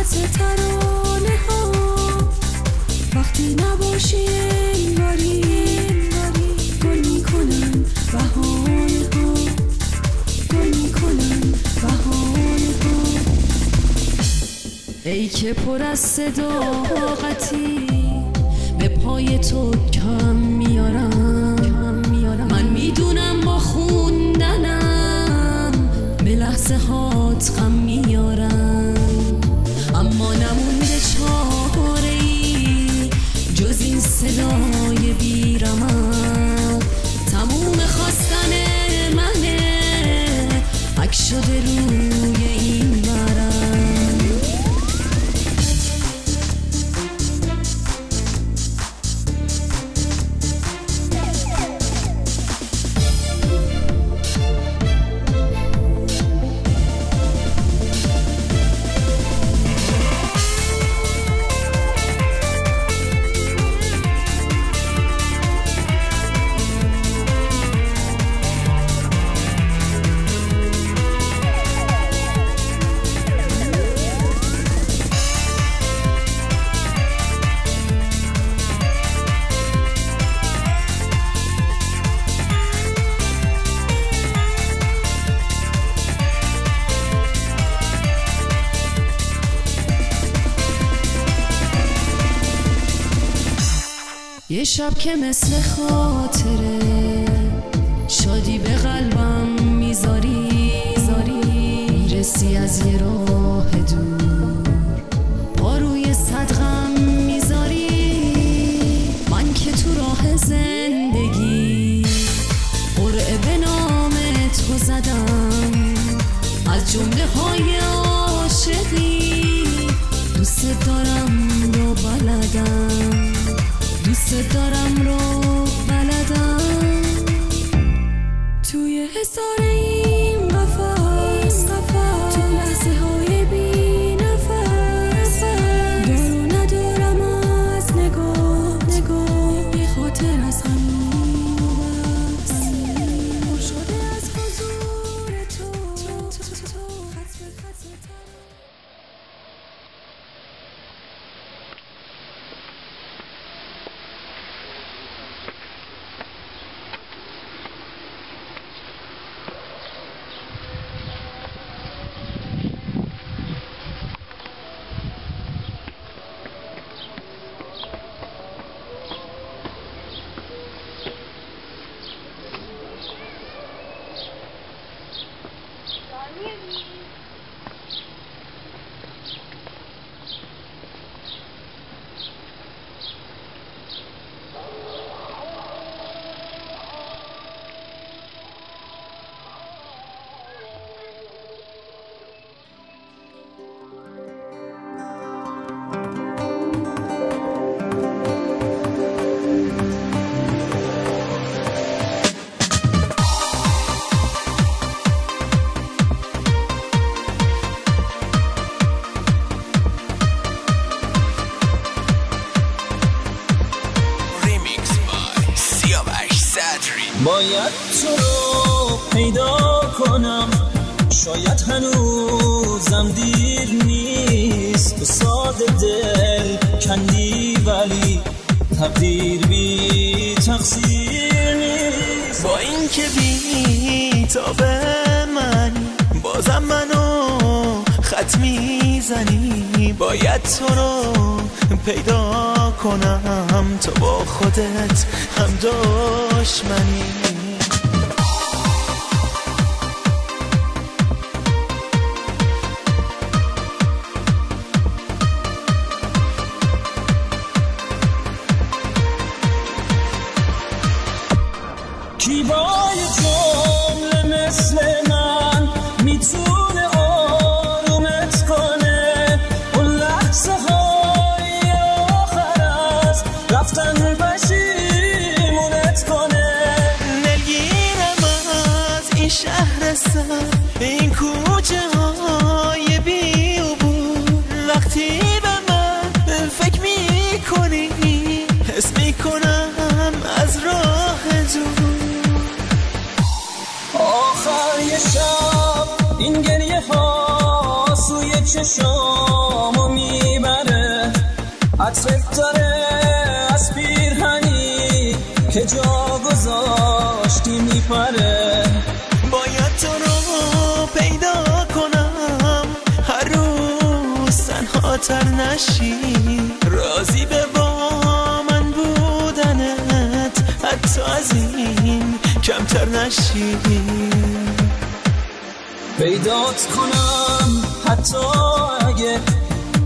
خط ترانه ها وقتی نباشی انگاری گل میکنن بهانه ها گل میکنن بهانه ها ای که پر از صداقتی به پای تو کم میارم من میدونم با خوندنم به لحظه هات غم میارم اما نمونده چاره‌ای جز این صدای بیرمق تموم خواستن منه عکس شده روی این ورق یه شب که مثل خاطره شادی به قلبم میذاری میرسی از یه راه دور پا روی صدغم میذاری من که تو راه زندگی قرعه به نام تو زدم از جمله های عاشقی دوست دارم رو بلدم دوست دارم رو بلدم توی حصار این قفس تو لحظه های بی نفس دارو ندارم از نگاه بی خاطر از همین و بس پر شده از حضور تو خط به خط باید تو رو پیدا کنم شاید هنوزم دیر نیست تو ساده دل کندی ولی تقدیر بی تقصیر نیست با این که بی تاب من بازم منو خط میزنی باید تو رو پیدا کنم تو با خودت هم دشمنی کی با یه جمله مثل من میتونه آرومت کنه اون لحظه های آخر از رفتن پشیمونت کنه عطرت داره از پیرهنی که جا گذاشتی میپره. باید تو رو پیدا کنم هر روز تنهاتر نشی، راضی به با من بودنت حتی از این کمتر نشی. پیدات کنم حتی اگه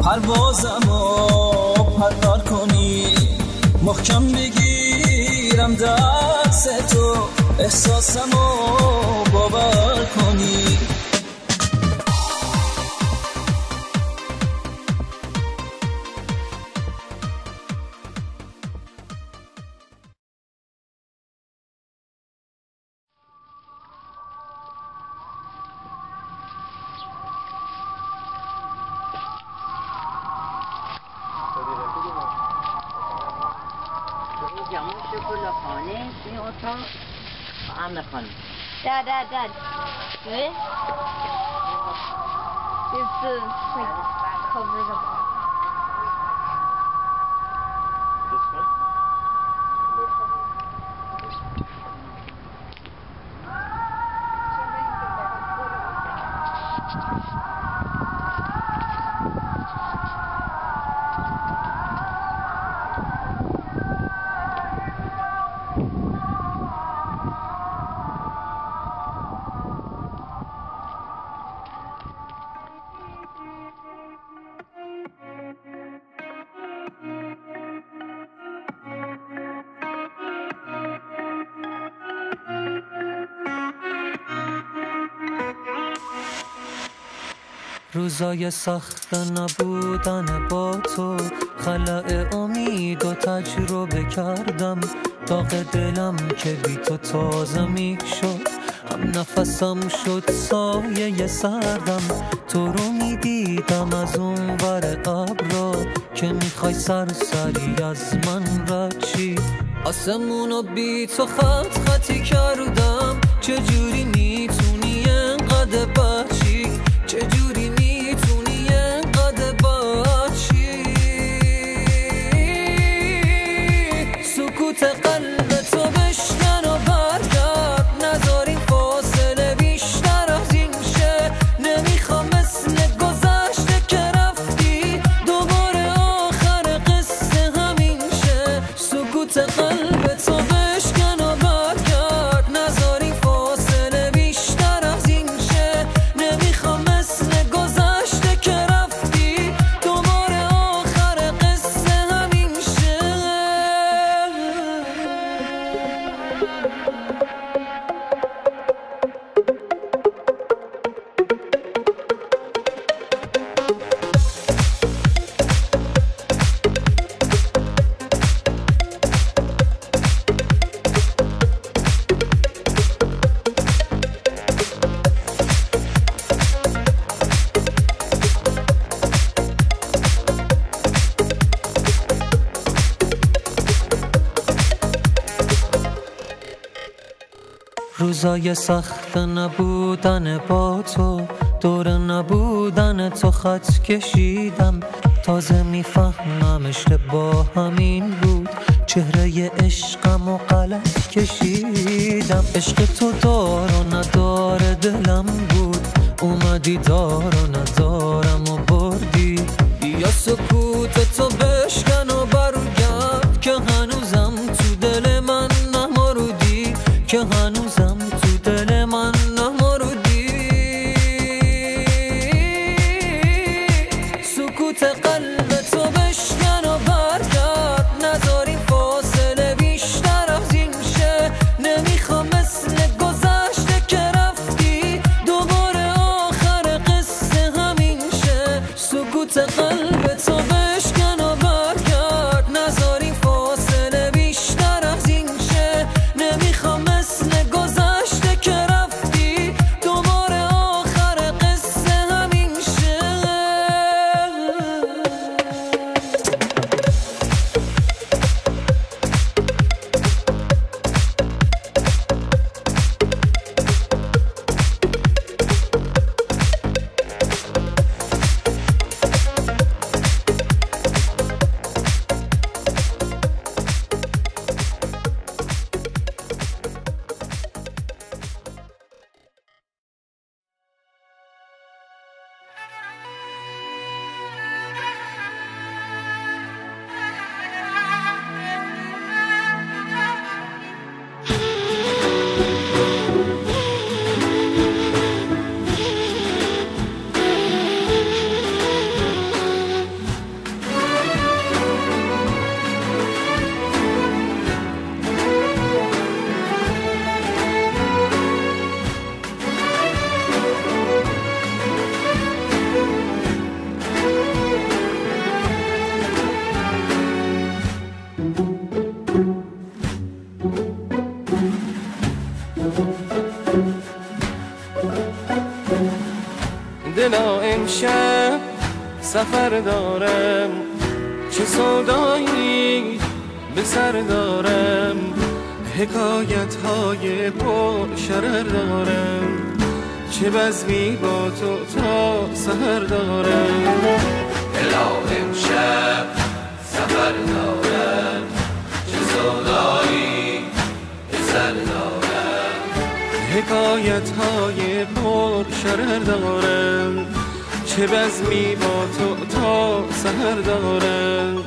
پروازمو پرپر کنی، محکم بگیرم دست تو احساسمو باور کنی. Dad. Good? It's the, like, cover the box. This one? روزای سخت نبودن با تو، خلأ امید و تجربه کردم. داغ دلم که بی تو تازه می شد، هم نفسم شد سایه سردم. تو رو می دیدم از اون ور ابرا که میخوای سرسری از من رد چی. آسمونو بی تو خط خطی کردم. چجوری میتونی انقدر بچی، چجوری میتونی انقدر بچی. سکوت قلب تو بشکن و برگرد، نذار این فاصله بیشتر از این شه. نمیخوام مثل گذشته که رفتی دوباره آخر قصه همین شه. سکوت قلب تو بشکن و برگرد، نذار این فاصله بیشتر از این شه. نمیخوام مثل گذشته که رفتی دوباره آخر قصه همین شه. روزای سخت نبودن با تو، دور نبودن تو خط کشیدم. تازه میفهمم اشتباه همین بود، چهره عشقم و غلط کشیدم. عشق تو دار و ندار دلم بود، اومدی دار و ندارم و بردی. یا سکوت تو بشکن و برگرد که هنوزم تو دل من نمرودی، که هنوزم تو دل من نمرودی. سکوت قلب تو بشکن و برگرد، نذار این فاصله بیشتر از این شه. نمیخوام مثل گذشته که رفتی دوباره آخر قصه همین شه. سکوت قلب تو بشکن و برگرد، نذار این فاصله بیشتر از این شه. نمیخوام مثل گذشته که رفتی دوباره آخر قصه همین شه. امشب سفر دارم، چه سودایی به سر دارم، حکایت های پر شرر دارم، چه بزمی با تو تا سحر دارم. دلا امشب سفر دارم، چه سودایی به سر دارم، حکایت های پر شرر دارم، چه بزمی با تو تا سحر دارم.